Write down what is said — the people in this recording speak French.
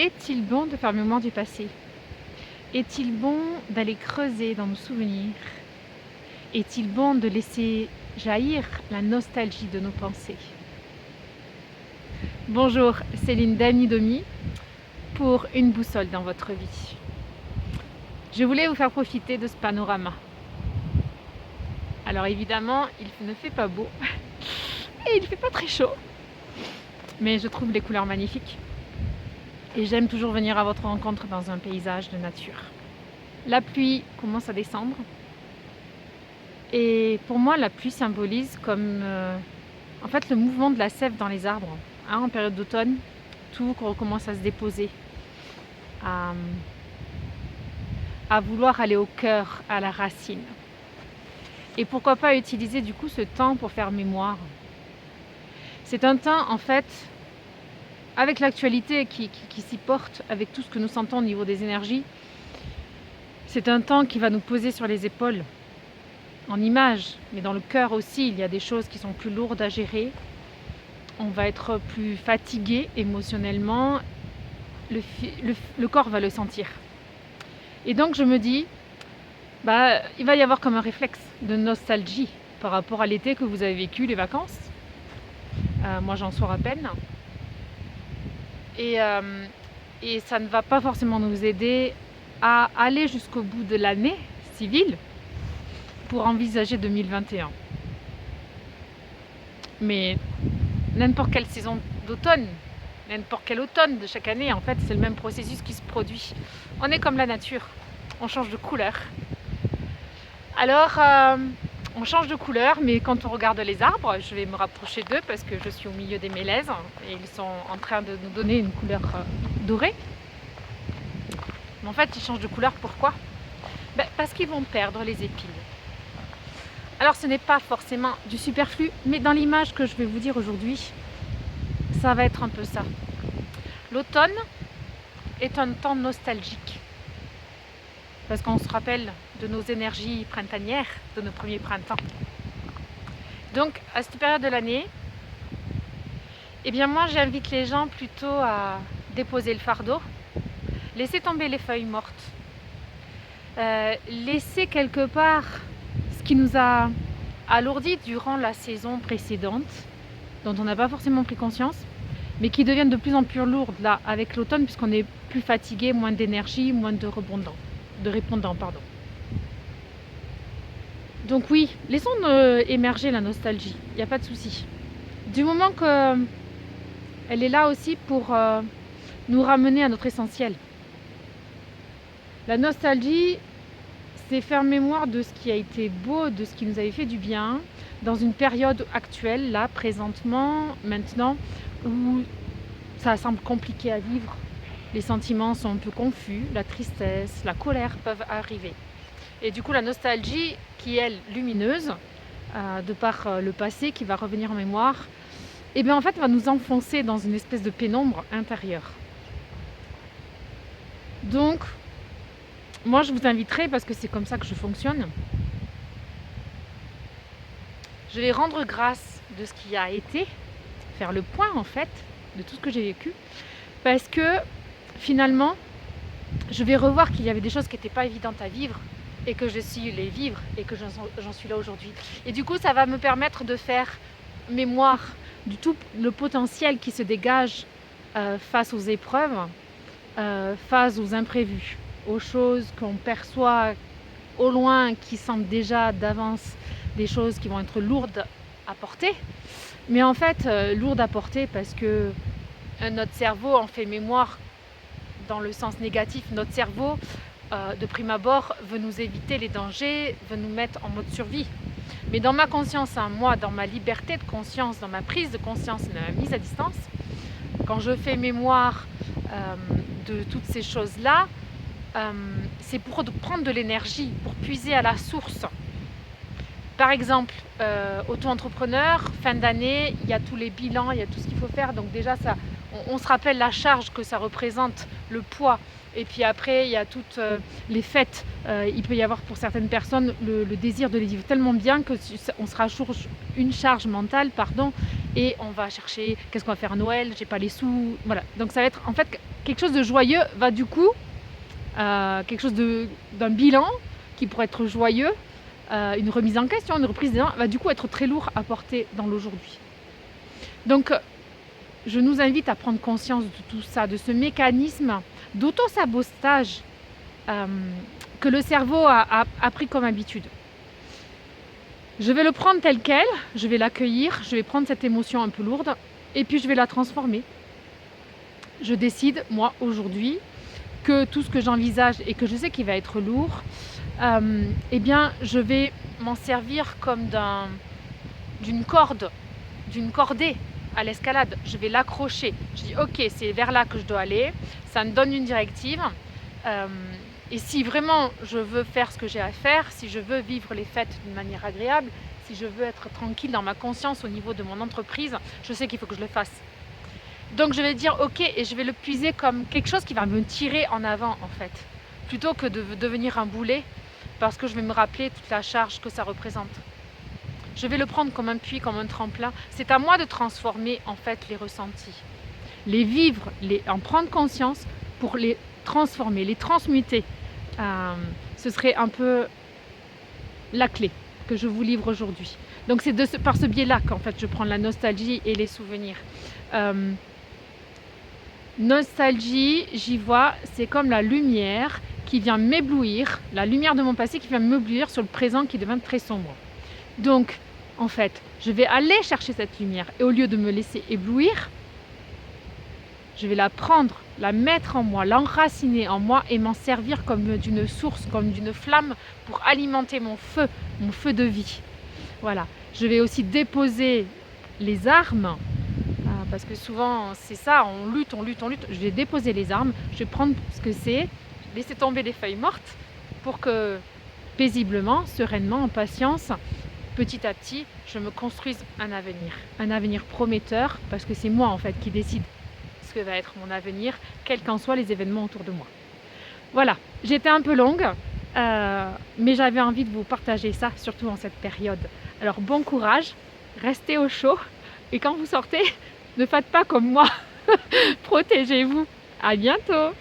Est-il bon de faire mémoire du passé? Est-il bon d'aller creuser dans nos souvenirs? Est-il bon de laisser jaillir la nostalgie de nos pensées? Bonjour, Céline Damidomi pour Une boussole dans votre vie. Je voulais vous faire profiter de ce panorama. Alors évidemment, il ne fait pas beau et il ne fait pas très chaud, mais je trouve les couleurs magnifiques. Et j'aime toujours venir à votre rencontre dans un paysage de nature. La pluie commence à descendre. Et pour moi, la pluie symbolise comme en fait le mouvement de la sève dans les arbres. En période d'automne, tout recommence à se déposer, à vouloir aller au cœur, à la racine. Et pourquoi pas utiliser du coup ce temps pour faire mémoire. C'est un temps en fait, avec l'actualité qui s'y porte, avec tout ce que nous sentons au niveau des énergies, c'est un temps qui va nous poser sur les épaules, en images, mais dans le cœur aussi, il y a des choses qui sont plus lourdes à gérer. On va être plus fatigué émotionnellement, le corps va le sentir. Et donc je me dis, il va y avoir comme un réflexe de nostalgie par rapport à l'été que vous avez vécu, les vacances. Moi j'en sors à peine. Et ça ne va pas forcément nous aider à aller jusqu'au bout de l'année civile pour envisager 2021. Mais n'importe quelle saison d'automne, n'importe quel automne de chaque année, en fait, c'est le même processus qui se produit. On est comme la nature, on change de couleur. Alors, on change de couleur, mais quand on regarde les arbres, je vais me rapprocher d'eux parce que je suis au milieu des mélèzes et ils sont en train de nous donner une couleur dorée. Mais en fait, ils changent de couleur, pourquoi? Parce qu'ils vont perdre les épines. Alors ce n'est pas forcément du superflu, mais dans l'image que je vais vous dire aujourd'hui, ça va être un peu ça. L'automne est un temps nostalgique, parce qu'on se rappelle de nos énergies printanières, de nos premiers printemps. Donc à cette période de l'année, moi j'invite les gens plutôt à déposer le fardeau, laisser tomber les feuilles mortes, laisser quelque part ce qui nous a alourdi durant la saison précédente, dont on n'a pas forcément pris conscience, mais qui deviennent de plus en plus lourdes là avec l'automne, puisqu'on est plus fatigué, moins d'énergie, moins de répondants. Donc oui, laissons émerger la nostalgie, il n'y a pas de souci. Du moment qu'elle est là aussi pour nous ramener à notre essentiel. La nostalgie, c'est faire mémoire de ce qui a été beau, de ce qui nous avait fait du bien, dans une période actuelle, là, présentement, maintenant, où ça semble compliqué à vivre. Les sentiments sont un peu confus, la tristesse, la colère peuvent arriver. Et du coup, la nostalgie, qui est lumineuse, de par le passé, qui va revenir en mémoire, en fait, va nous enfoncer dans une espèce de pénombre intérieure. Donc, moi, je vous inviterai, parce que c'est comme ça que je fonctionne, je vais rendre grâce de ce qui a été, faire le point en fait de tout ce que j'ai vécu, parce que finalement, je vais revoir qu'il y avait des choses qui n'étaient pas évidentes à vivre et que je suis les vivre et que j'en suis là aujourd'hui. Et du coup, ça va me permettre de faire mémoire du tout le potentiel qui se dégage face aux épreuves, face aux imprévus, aux choses qu'on perçoit au loin, qui semblent déjà d'avance des choses qui vont être lourdes à porter, mais en fait lourdes à porter parce que notre cerveau en fait mémoire dans le sens négatif. Notre cerveau de prime abord veut nous éviter les dangers, veut nous mettre en mode survie, mais dans ma conscience, moi, dans ma liberté de conscience, dans ma prise de conscience, dans ma mise à distance, quand je fais mémoire de toutes ces choses là, c'est pour prendre de l'énergie, pour puiser à la source. Par exemple, auto-entrepreneur, fin d'année, il y a tous les bilans, il y a tout ce qu'il faut faire. Donc déjà, on se rappelle la charge que ça représente, le poids. Et puis après, il y a toutes les fêtes. Il peut y avoir pour certaines personnes le désir de les vivre tellement bien qu'on se rajoute une charge mentale, et on va chercher qu'est-ce qu'on va faire à Noël, j'ai pas les sous, voilà. Donc ça va être en fait quelque chose de joyeux va du coup, quelque chose d'un bilan qui pourrait être joyeux, une remise en question, une reprise d'élan, va du coup être très lourd à porter dans l'aujourd'hui. Donc je nous invite à prendre conscience de tout ça, de ce mécanisme d'auto-sabotage que le cerveau a pris comme habitude. Je vais le prendre tel quel, je vais l'accueillir, je vais prendre cette émotion un peu lourde et puis je vais la transformer. Je décide, moi, aujourd'hui, que tout ce que j'envisage et que je sais qu'il va être lourd, eh bien, je vais m'en servir comme d'une corde, d'une cordée à l'escalade. Je vais l'accrocher. Je dis, ok, c'est vers là que je dois aller. Ça me donne une directive. Et si vraiment je veux faire ce que j'ai à faire, si je veux vivre les fêtes d'une manière agréable, si je veux être tranquille dans ma conscience au niveau de mon entreprise, je sais qu'il faut que je le fasse. Donc je vais dire ok et je vais le puiser comme quelque chose qui va me tirer en avant en fait, plutôt que de devenir un boulet parce que je vais me rappeler toute la charge que ça représente. Je vais le prendre comme un puits, comme un tremplin. C'est à moi de transformer en fait les ressentis, les vivre, en prendre conscience pour les transformer, les transmuter. Ce serait un peu la clé que je vous livre aujourd'hui. Donc c'est par ce biais-là qu'en fait je prends la nostalgie et les souvenirs. Nostalgie, j'y vois, c'est comme la lumière qui vient m'éblouir, la lumière de mon passé qui vient m'éblouir sur le présent qui devient très sombre. Donc, en fait, je vais aller chercher cette lumière et au lieu de me laisser éblouir, je vais la prendre, la mettre en moi, l'enraciner en moi et m'en servir comme d'une source, comme d'une flamme pour alimenter mon feu de vie. Voilà. Je vais aussi déposer les armes, parce que souvent c'est ça, on lutte. Je vais déposer les armes, je vais prendre ce que c'est, laisser tomber les feuilles mortes pour que paisiblement, sereinement, en patience, petit à petit, je me construise un avenir prometteur, parce que c'est moi en fait qui décide ce que va être mon avenir, quels qu'en soient les événements autour de moi. Voilà, j'étais un peu longue, mais j'avais envie de vous partager ça, surtout en cette période. Alors bon courage, restez au chaud, et quand vous sortez, ne faites pas comme moi, protégez-vous. À bientôt.